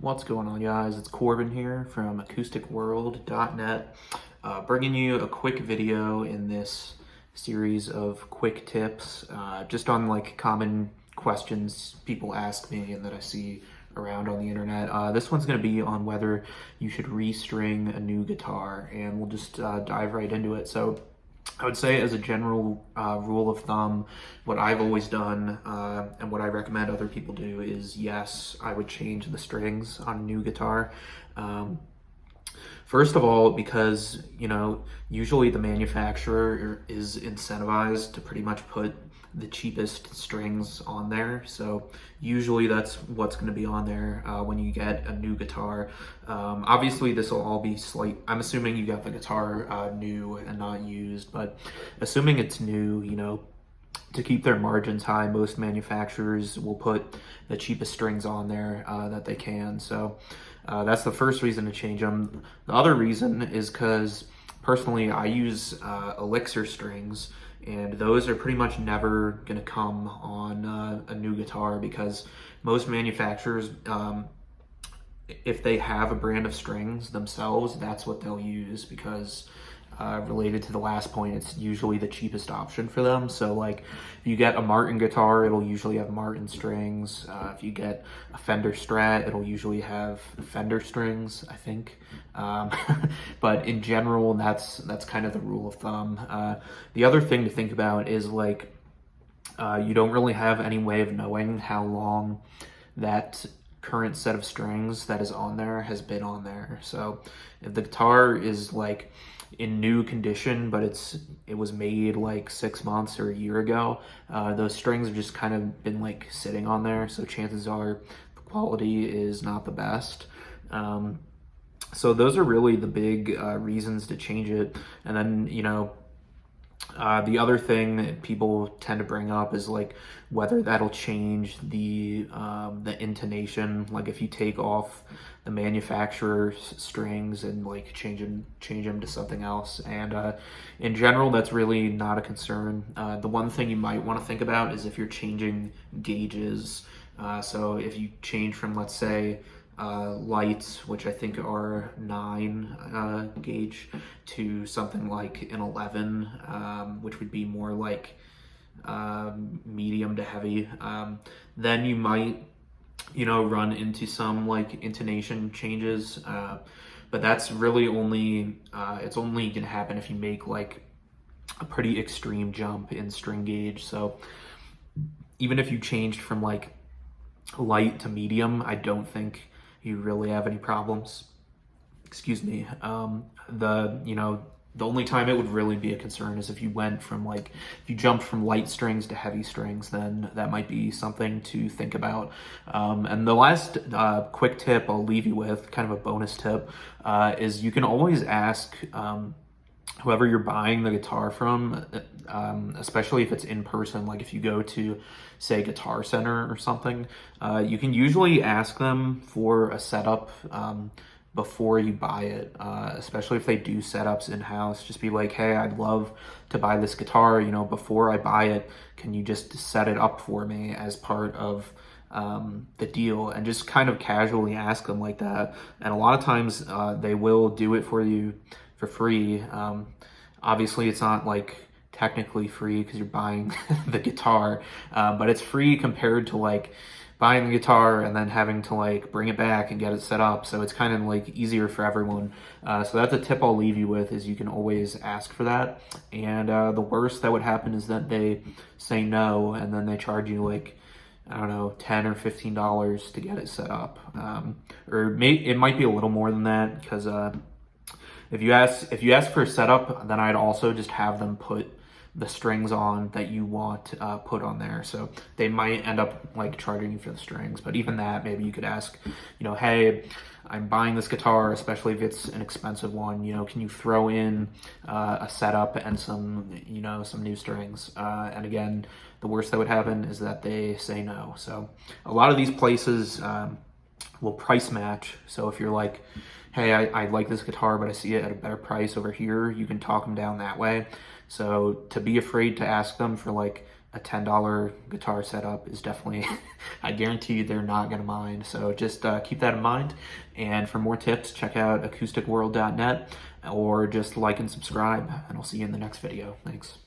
What's going on, guys? It's Corbin here from acousticworld.net, bringing you a quick video in this series of quick tips just on like common questions people ask me and that I see around on the internet. This one's going to be on whether you should restring a new guitar, and we'll just dive right into it. So I would say, as a general rule of thumb, what I've always done and what I recommend other people do is, yes, I would change the strings on a new guitar. First of all, because, usually the manufacturer is incentivized to pretty much put the cheapest strings on there. So usually that's what's going to be on there when you get a new guitar. Obviously this will all be I'm assuming you got the guitar new and not used, but assuming it's new, to keep their margins high, most manufacturers will put the cheapest strings on there that they can. So that's the first reason to change them. The other reason is because personally I use Elixir strings, and those are pretty much never going to come on a new guitar, because most manufacturers, if they have a brand of strings themselves, that's what they'll use, because related to the last point, it's usually the cheapest option for them. So like if you get a Martin guitar, it'll usually have Martin strings. If you get a Fender Strat, it'll usually have Fender strings, I think. But in general, that's kind of the rule of thumb. The other thing to think about is like you don't really have any way of knowing how long that current set of strings that is on there has been on there. So if the guitar is like in new condition, but it was made like 6 months or a year ago, those strings have just kind of been like sitting on there, so chances are the quality is not the best. So those are really the big reasons to change it. And then the other thing that people tend to bring up is like whether that'll change the intonation. Like if you take off the manufacturer's strings and like change them to something else. And in general, that's really not a concern. The one thing you might want to think about is if you're changing gauges. So if you change from, let's say, lights, which I think are 9 gauge, to something like an 11, which would be more like medium to heavy, then you might run into some like intonation changes, but that's really only it's only gonna happen if you make like a pretty extreme jump in string gauge. So even if you changed from like light to medium, I don't think you really have any problems. Excuse me. The only time it would really be a concern is if you went from if you jumped from light strings to heavy strings, then that might be something to think about. And the last quick tip I'll leave you with, kind of a bonus tip, is you can always ask whoever you're buying the guitar from, especially if it's in person, like if you go to, say, Guitar Center or something, you can usually ask them for a setup before you buy it, especially if they do setups in-house. Just be like, hey, I'd love to buy this guitar, before I buy it, can you just set it up for me as part of the deal? And just kind of casually ask them like that. And a lot of times they will do it for you for free. Obviously it's not like technically free because you're buying the guitar, but it's free compared to like buying the guitar and then having to like bring it back and get it set up. So it's kind of like easier for everyone. So that's a tip I'll leave you with, is you can always ask for that. And the worst that would happen is that they say no, and then they charge you like, I don't know, $10 or $15 to get it set up. It might be a little more than that, because if you ask for a setup, then I'd also just have them put the strings on that you want put on there. So they might end up like charging you for the strings, but even that, maybe you could ask, hey, I'm buying this guitar, especially if it's an expensive one, can you throw in a setup and some new strings? And again, the worst that would happen is that they say no. So a lot of these places will price match. So if you're like, hey, I like this guitar, but I see it at a better price over here, you can talk them down that way. So to be afraid to ask them for like a $10 guitar setup is definitely, I guarantee you they're not gonna mind. So just keep that in mind. And for more tips, check out acousticworld.net or just like and subscribe, and I'll see you in the next video. Thanks.